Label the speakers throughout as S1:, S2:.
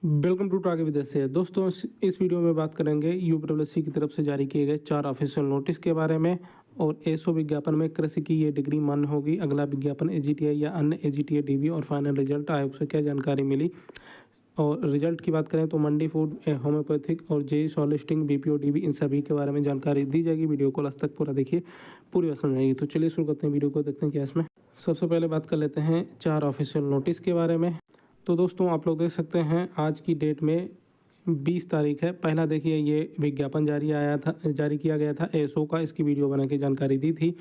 S1: Welcome to target विदेश से दोस्तों, इस वीडियो में बात करेंगे यूपीडब्ल्यूएससी की तरफ से जारी किए गए 4 ऑफिशियल नोटिस के बारे में। और एसओ विज्ञापन में कृषि की ये डिग्री मान्य होगी। अगला विज्ञापन एजीटीआई या अन्य एजीटीए डीवी और फाइनल रिजल्ट आयोग से क्या जानकारी मिली। और रिजल्ट की बात करें तो मंडी फूड, होम्योपैथिक और जेई सॉलिस्टिंग, बीपीओ डीवी, इन सभी के बारे में जानकारी दी जाएगी। वीडियो को लास्ट तक पूरा देखिए, पूरी बात समझ आएगी। तो चलिए शुरू करते हैं वीडियो को, देखते हैं क्या इसमें। सबसे पहले बात कर लेते हैं 4 ऑफिशियल नोटिस के बारे में। तो दोस्तों आप लोग देख सकते हैं आज की डेट में 20 तारीख है। पहला देखिए ये विज्ञापन जारी किया गया था एसओ का, इसकी वीडियो बना के जानकारी दी थी।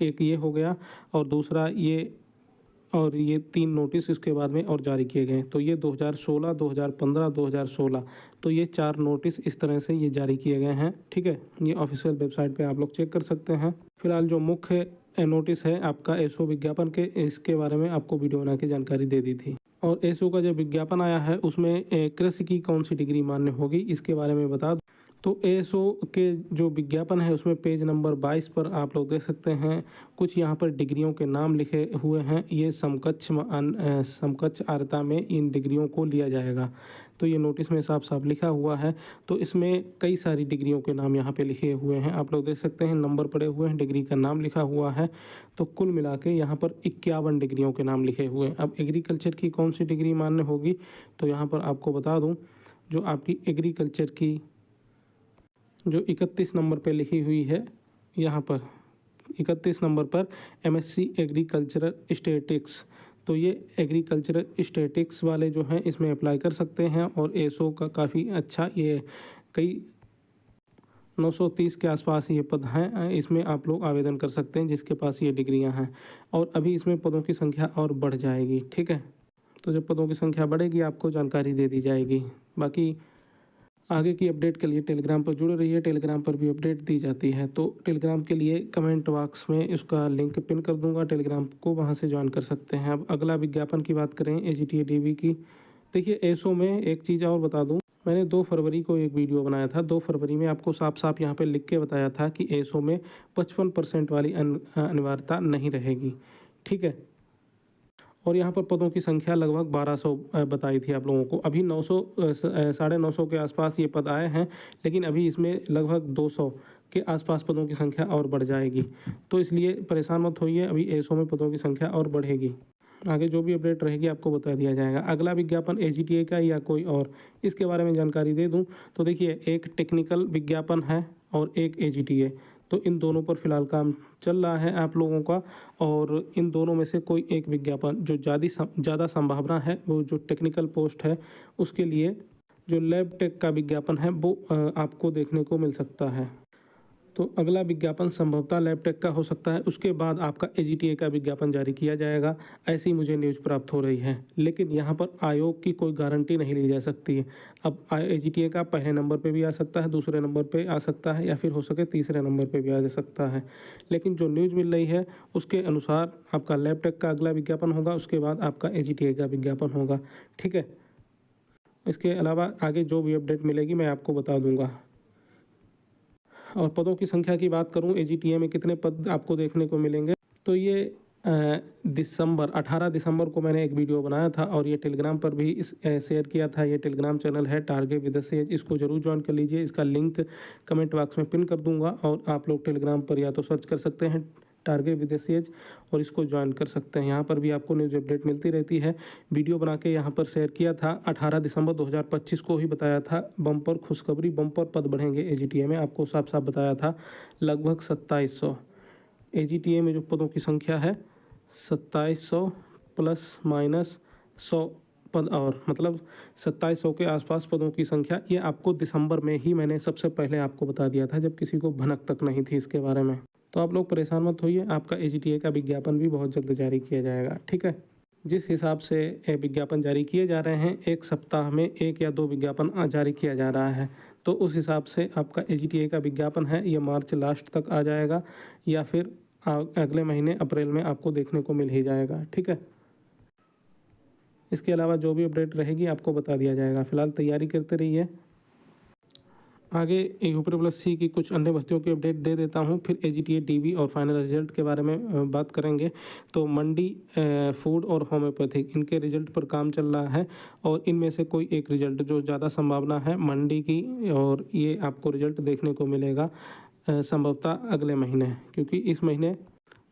S1: एक ये हो गया और दूसरा ये 3 नोटिस इसके बाद में और जारी किए गए। तो ये 2016, 2015, 2016, तो ये 4 नोटिस इस तरह से ये जारी किए गए हैं। ठीक है, ये ऑफिशियल वेबसाइट पे आप लोग चेक कर सकते हैं। फिलहाल जो मुख्य नोटिस है आपका एसओ विज्ञापन के, इसके बारे में आपको वीडियो बना के जानकारी दे दी थी। और एसओ का जो विज्ञापन आया है उसमें कृषि की कौन सी डिग्री मान्य होगी इसके बारे में बता दूं। तो एसओ के जो विज्ञापन है उसमें पेज नंबर 22 पर आप लोग देख सकते हैं कुछ यहाँ पर डिग्रियों के नाम लिखे हुए हैं। ये समकक्ष आर्ता में इन डिग्रियों को लिया जाएगा। तो ये नोटिस में साफ साफ लिखा हुआ है। तो इसमें कई सारी डिग्रियों के नाम यहाँ पे लिखे हुए हैं, आप लोग देख सकते हैं, नंबर पड़े हुए हैं, डिग्री का नाम लिखा हुआ है। तो कुल मिला के यहाँ पर 51 डिग्रियों के नाम लिखे हुए हैं। अब एग्रीकल्चर की कौन सी डिग्री मान्य होगी, तो यहाँ पर आपको बता दूँ, जो आपकी एग्रीकल्चर की जो 31 नंबर पे लिखी हुई है, यहाँ पर 31 नंबर पर एमएससी एग्रीकल्चरल स्टैटिक्स, तो ये एग्रीकल्चरल स्टैटिक्स वाले जो हैं इसमें अप्लाई कर सकते हैं। और एसओ का काफ़ी अच्छा, ये कई 930 के आसपास ये पद हैं, इसमें आप लोग आवेदन कर सकते हैं जिसके पास ये डिग्रियां हैं। और अभी इसमें पदों की संख्या और बढ़ जाएगी। ठीक है, तो जब पदों की संख्या बढ़ेगी आपको जानकारी दे दी जाएगी। बाकी आगे की अपडेट के लिए टेलीग्राम पर जुड़े रहिए, टेलीग्राम पर भी अपडेट दी जाती है। तो टेलीग्राम के लिए कमेंट बॉक्स में इसका लिंक पिन कर दूंगा, टेलीग्राम को वहां से ज्वाइन कर सकते हैं। अब अगला विज्ञापन की बात करें एजीटीए डीवी की। देखिए एसओ में एक चीज़ और बता दूं, मैंने 2 फरवरी को एक वीडियो बनाया था। 2 फरवरी में आपको साफ साफ यहाँ पे लिख के बताया था कि एसओ में 55% वाली अनिवार्यता नहीं रहेगी। ठीक है, और यहाँ पर पदों की संख्या लगभग 1200 बताई थी आप लोगों को। अभी 900 950 के आसपास ये पद आए हैं, लेकिन अभी इसमें लगभग 200 के आसपास पदों की संख्या और बढ़ जाएगी। तो इसलिए परेशान मत होइए, अभी एसओ में पदों की संख्या और बढ़ेगी। आगे जो भी अपडेट रहेगी आपको बता दिया जाएगा। अगला विज्ञापन एजीटीए का या कोई और, इसके बारे में जानकारी दे दूं तो देखिए एक टेक्निकल विज्ञापन है और एक एजीटीए, तो इन दोनों पर फिलहाल काम चल रहा है आप लोगों का। और इन दोनों में से कोई एक विज्ञापन जो ज़्यादा संभावना है, वो जो टेक्निकल पोस्ट है उसके लिए जो लैब टेक का विज्ञापन है वो आपको देखने को मिल सकता है। तो अगला विज्ञापन संभवतः लैबटेक का हो सकता है, उसके बाद आपका एजीटीए का विज्ञापन जारी किया जाएगा, ऐसी मुझे न्यूज़ प्राप्त हो रही है। लेकिन यहाँ पर आयोग की कोई गारंटी नहीं ली जा सकती है। अब एजीटीए का पहले नंबर पे भी आ सकता है, दूसरे नंबर पे आ सकता है, या फिर हो सके तीसरे नंबर पे भी आ जा सकता है। लेकिन जो न्यूज़ मिल रही है उसके अनुसार आपका लैबटेक का अगला विज्ञापन होगा, उसके बाद आपका एजीटीए का विज्ञापन होगा। ठीक है, इसके अलावा आगे जो भी अपडेट मिलेगी मैं आपको बता दूंगा। और पदों की संख्या की बात करूं, एजीटीए में कितने पद आपको देखने को मिलेंगे, तो ये 18 दिसंबर को मैंने एक वीडियो बनाया था और ये टेलीग्राम पर भी शेयर किया था। ये टेलीग्राम चैनल है टारगेट विदेशी, इसको जरूर ज्वाइन कर लीजिए। इसका लिंक कमेंट बॉक्स में पिन कर दूंगा और आप लोग टेलीग्राम पर या तो सर्च कर सकते हैं टारगेट विदेशी और इसको ज्वाइन कर सकते हैं। यहाँ पर भी आपको न्यूज़ अपडेट मिलती रहती है। वीडियो बना के यहाँ पर शेयर किया था, 18 दिसंबर 2025 को ही बताया था। बम्पर खुशखबरी, बम्पर पद बढ़ेंगे एजीटीए में, आपको साफ साफ बताया था। लगभग 2700 एजीटीए में जो पदों की संख्या है, 2700 प्लस माइनस 100 पद, और मतलब 2700 के आसपास पदों की संख्या। ये आपको दिसंबर में ही मैंने सबसे पहले आपको बता दिया था, जब किसी को भनक तक नहीं थी इसके बारे में। तो आप लोग परेशान मत होइए, आपका एजीटीए का विज्ञापन भी बहुत जल्द जारी किया जाएगा। ठीक है, जिस हिसाब से विज्ञापन जारी किए जा रहे हैं, एक सप्ताह में 1 या 2 विज्ञापन जारी किया जा रहा है, तो उस हिसाब से आपका एजीटीए का विज्ञापन है ये मार्च लास्ट तक आ जाएगा, या फिर अगले महीने अप्रैल में आपको देखने को मिल ही जाएगा। ठीक है, इसके अलावा जो भी अपडेट रहेगी आपको बता दिया जाएगा। फिलहाल तैयारी करते रहिए। आगे यूपी की कुछ अन्य भर्तियों की अपडेट दे देता हूं, फिर एजीटीए डीबी और फाइनल रिजल्ट के बारे में बात करेंगे। तो मंडी, फूड और होम्योपैथिक, इनके रिजल्ट पर काम चल रहा है और इनमें से कोई एक रिजल्ट जो ज़्यादा संभावना है मंडी की, और ये आपको रिजल्ट देखने को मिलेगा संभवतः अगले महीने, क्योंकि इस महीने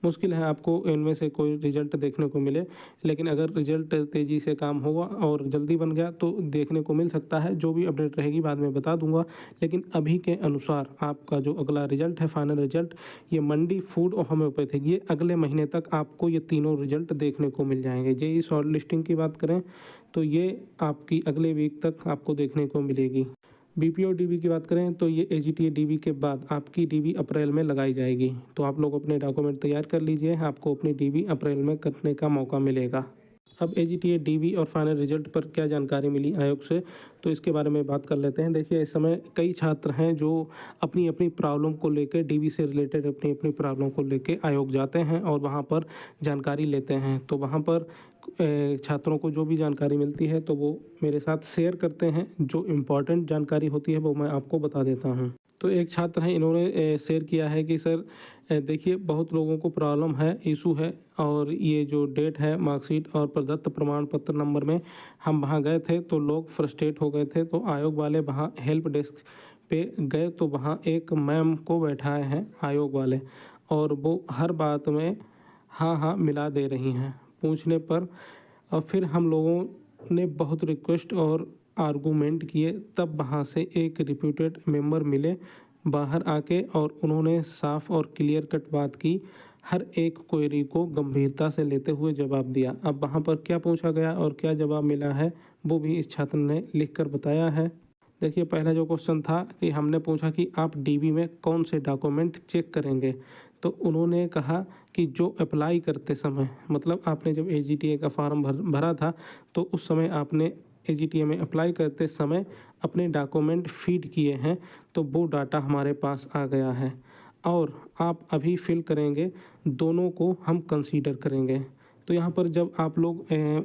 S1: मुश्किल है आपको इनमें से कोई रिजल्ट देखने को मिले। लेकिन अगर रिजल्ट तेज़ी से काम हुआ और जल्दी बन गया तो देखने को मिल सकता है। जो भी अपडेट रहेगी बाद में बता दूंगा, लेकिन अभी के अनुसार आपका जो अगला रिजल्ट है, फाइनल रिजल्ट, ये मंडी, फूड और होम्योपैथिक, ये अगले महीने तक आपको ये तीनों रिजल्ट देखने को मिल जाएंगे। जेईई शॉर्ट लिस्टिंग की बात करें तो ये आपकी अगले वीक तक आपको देखने को मिलेगी। बीपी और डीबी की बात करें तो ये एजीटीए डीबी के बाद आपकी डीबी अप्रैल में लगाई जाएगी। तो आप लोग अपने डॉक्यूमेंट तैयार कर लीजिए, आपको अपनी डीबी अप्रैल में करने का मौका मिलेगा। अब एजीटीए डीबी और फाइनल रिजल्ट पर क्या जानकारी मिली आयोग से, तो इसके बारे में बात कर लेते हैं। देखिए, इस समय कई छात्र हैं जो अपनी अपनी प्रॉब्लम को लेकर, डीबी से रिलेटेड अपनी अपनी प्रॉब्लम को लेकर आयोग जाते हैं और वहाँ पर जानकारी लेते हैं। तो वहाँ पर छात्रों को जो भी जानकारी मिलती है तो वो मेरे साथ शेयर करते हैं। जो इम्पोर्टेंट जानकारी होती है वो मैं आपको बता देता हूँ। तो एक छात्र हैं, इन्होंने शेयर किया है कि सर देखिए, बहुत लोगों को प्रॉब्लम है, इशू है, और ये जो डेट है मार्कशीट और प्रदत्त प्रमाण पत्र नंबर में, हम वहाँ गए थे तो लोग फ्रस्ट्रेट हो गए थे। तो आयोग वाले वहाँ हेल्प डेस्क पे गए तो वहाँ एक मैम को बैठाए हैं आयोग वाले, और वो हर बात में हाँ हाँ मिला दे रही हैं पूछने पर। और फिर हम लोगों ने बहुत रिक्वेस्ट और आर्गूमेंट किए, तब वहाँ से एक रिप्यूटेड मेंबर मिले बाहर आके, और उन्होंने साफ और क्लियर कट बात की, हर एक क्वेरी को गंभीरता से लेते हुए जवाब दिया। अब वहाँ पर क्या पूछा गया और क्या जवाब मिला है वो भी इस छात्र ने लिख कर बताया है। देखिए, पहला जो क्वेश्चन था कि हमने पूछा कि आप डीबी में कौन से डॉक्यूमेंट चेक करेंगे, तो उन्होंने कहा कि जो अप्लाई करते समय, मतलब आपने जब एजीटीए का फॉर्म भरा था तो उस समय आपने एजीटीए में अप्लाई करते समय अपने डॉक्यूमेंट फीड किए हैं, तो वो डाटा हमारे पास आ गया है और आप अभी फिल करेंगे, दोनों को हम कंसीडर करेंगे। तो यहाँ पर जब आप लोग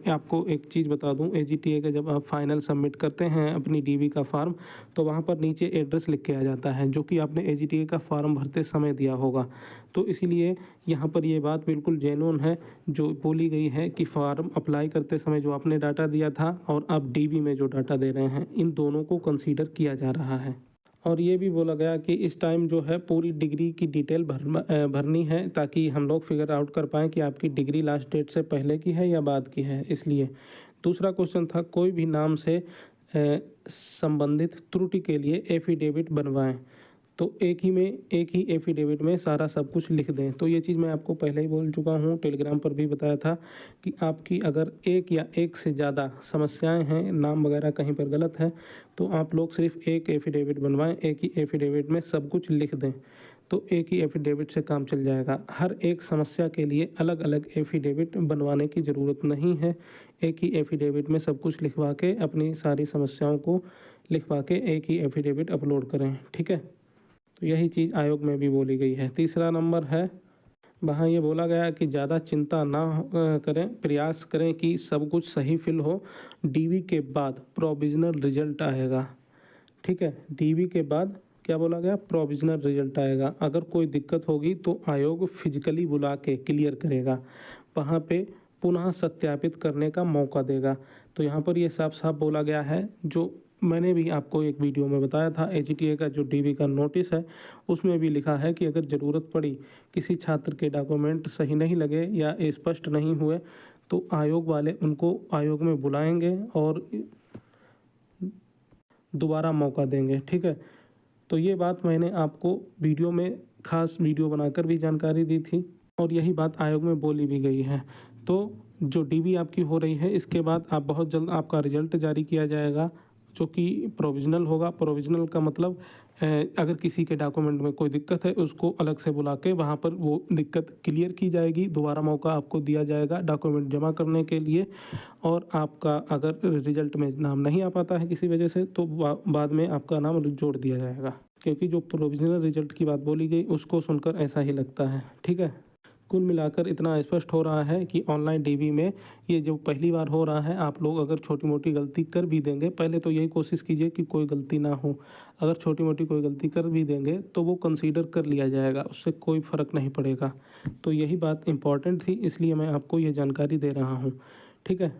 S1: आपको एक चीज़ बता दूँ, एजीटीए का जब आप फाइनल सबमिट करते हैं अपनी डीबी का फॉर्म, तो वहाँ पर नीचे एड्रेस लिख के आ जाता है जो कि आपने एजीटीए का फॉर्म भरते समय दिया होगा। तो इसीलिए यहाँ पर ये बात बिल्कुल जेन्युइन है जो बोली गई है कि फॉर्म अप्लाई करते समय जो आपने डाटा दिया था और आप डीबी में जो डाटा दे रहे हैं, इन दोनों को कंसीडर किया जा रहा है। और ये भी बोला गया कि इस टाइम जो है पूरी डिग्री की डिटेल भरनी है, ताकि हम लोग फिगर आउट कर पाएँ कि आपकी डिग्री लास्ट डेट से पहले की है या बाद की है। इसलिए दूसरा क्वेश्चन था, कोई भी नाम से संबंधित त्रुटि के लिए एफिडेविट बनवाएं। तो एक ही एफिडेविट में सारा सब कुछ लिख दें। तो ये चीज़ मैं आपको पहले ही बोल चुका हूँ, टेलीग्राम पर भी बताया था कि आपकी अगर एक या एक से ज़्यादा समस्याएं हैं, नाम वगैरह कहीं पर गलत है, तो आप लोग सिर्फ एक एफिडेविट बनवाएं, एक ही एफिडेविट में सब कुछ लिख दें। तो एक ही एफिडेविट से काम चल जाएगा। हर एक समस्या के लिए अलग अलग एफिडेविट बनवाने की ज़रूरत नहीं है। एक ही एफिडेविट में सब कुछ लिखवा के, अपनी सारी समस्याओं को लिखवा के एक ही एफिडेविट अपलोड करें, ठीक है। तो यही चीज़ आयोग में भी बोली गई है। तीसरा नंबर है, वहाँ ये बोला गया कि ज़्यादा चिंता ना करें, प्रयास करें कि सब कुछ सही फिल हो। डीबी के बाद प्रोविजनल रिजल्ट आएगा, ठीक है। डीबी के बाद क्या बोला गया, प्रोविजनल रिजल्ट आएगा। अगर कोई दिक्कत होगी तो आयोग फिजिकली बुला के क्लियर करेगा, वहाँ पे पुनः सत्यापित करने का मौका देगा। तो यहाँ पर ये साफ साफ बोला गया है, जो मैंने भी आपको एक वीडियो में बताया था, एजीटीए का जो डीबी का नोटिस है उसमें भी लिखा है कि अगर ज़रूरत पड़ी, किसी छात्र के डॉक्यूमेंट सही नहीं लगे या स्पष्ट नहीं हुए, तो आयोग वाले उनको आयोग में बुलाएंगे और दोबारा मौका देंगे, ठीक है। तो ये बात मैंने आपको वीडियो में खास वीडियो बनाकर भी जानकारी दी थी और यही बात आयोग में बोली भी गई है। तो जो डीबी आपकी हो रही है, इसके बाद आप बहुत जल्द आपका रिजल्ट जारी किया जाएगा जो कि प्रोविजनल होगा। प्रोविजनल का मतलब अगर किसी के डॉक्यूमेंट में कोई दिक्कत है उसको अलग से बुला के वहाँ पर वो दिक्कत क्लियर की जाएगी, दोबारा मौका आपको दिया जाएगा डॉक्यूमेंट जमा करने के लिए। और आपका अगर रिजल्ट में नाम नहीं आ पाता है किसी वजह से, तो बाद में आपका नाम जोड़ दिया जाएगा, क्योंकि जो प्रोविजनल रिजल्ट की बात बोली गई उसको सुनकर ऐसा ही लगता है, ठीक है। कुल मिलाकर इतना स्पष्ट हो रहा है कि ऑनलाइन डीबी में ये जो पहली बार हो रहा है, आप लोग अगर छोटी मोटी गलती कर भी देंगे, पहले तो यही कोशिश कीजिए कि कोई गलती ना हो। अगर छोटी मोटी कोई गलती कर भी देंगे तो वो कंसीडर कर लिया जाएगा, उससे कोई फ़र्क नहीं पड़ेगा। तो यही बात इम्पॉर्टेंट थी, इसलिए मैं आपको ये जानकारी दे रहा हूँ, ठीक है।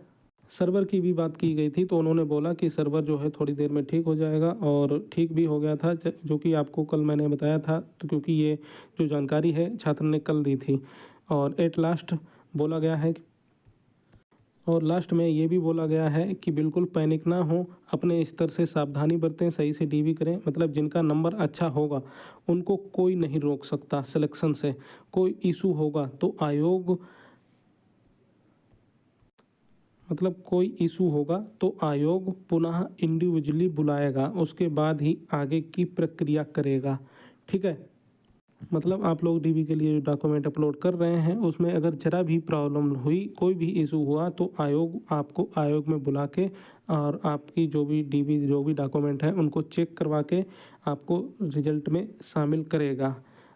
S1: सर्वर की भी बात की गई थी, तो उन्होंने बोला कि सर्वर जो है थोड़ी देर में ठीक हो जाएगा, और ठीक भी हो गया था, जो कि आपको कल मैंने बताया था। तो क्योंकि ये जो जानकारी है छात्र ने कल दी थी, और एट लास्ट बोला गया है और लास्ट में ये भी बोला गया है कि बिल्कुल पैनिक ना हो, अपने स्तर से सावधानी बरतें, सही से डीबी करें। मतलब जिनका नंबर अच्छा होगा उनको कोई नहीं रोक सकता सिलेक्शन से। कोई इशू होगा तो आयोग कोई इशू होगा तो आयोग पुनः इंडिविजुअली बुलाएगा, उसके बाद ही आगे की प्रक्रिया करेगा, ठीक है। मतलब आप लोग डीबी के लिए जो डॉक्यूमेंट अपलोड कर रहे हैं उसमें अगर ज़रा भी प्रॉब्लम हुई, कोई भी इशू हुआ, तो आयोग आपको आयोग में बुला के और आपकी जो भी डीबी जो भी डॉक्यूमेंट है उनको चेक करवा के आपको रिजल्ट में शामिल करेगा,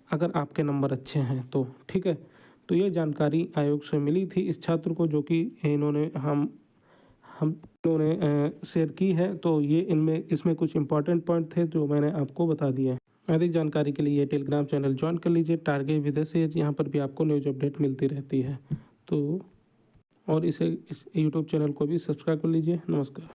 S1: अगर आपके नंबर अच्छे हैं तो, ठीक है। तो ये जानकारी आयोग से मिली थी इस छात्र को, जो कि इन्होंने हम इन्होंने शेयर की है। तो ये इसमें कुछ इंपॉर्टेंट पॉइंट थे जो मैंने आपको बता दिए। अधिक जानकारी के लिए टेलीग्राम चैनल ज्वाइन कर लीजिए, टारगेट विदेशी, यहाँ पर भी आपको न्यूज अपडेट मिलती रहती है। तो और इस यूट्यूब चैनल को भी सब्सक्राइब कर लीजिए। नमस्कार।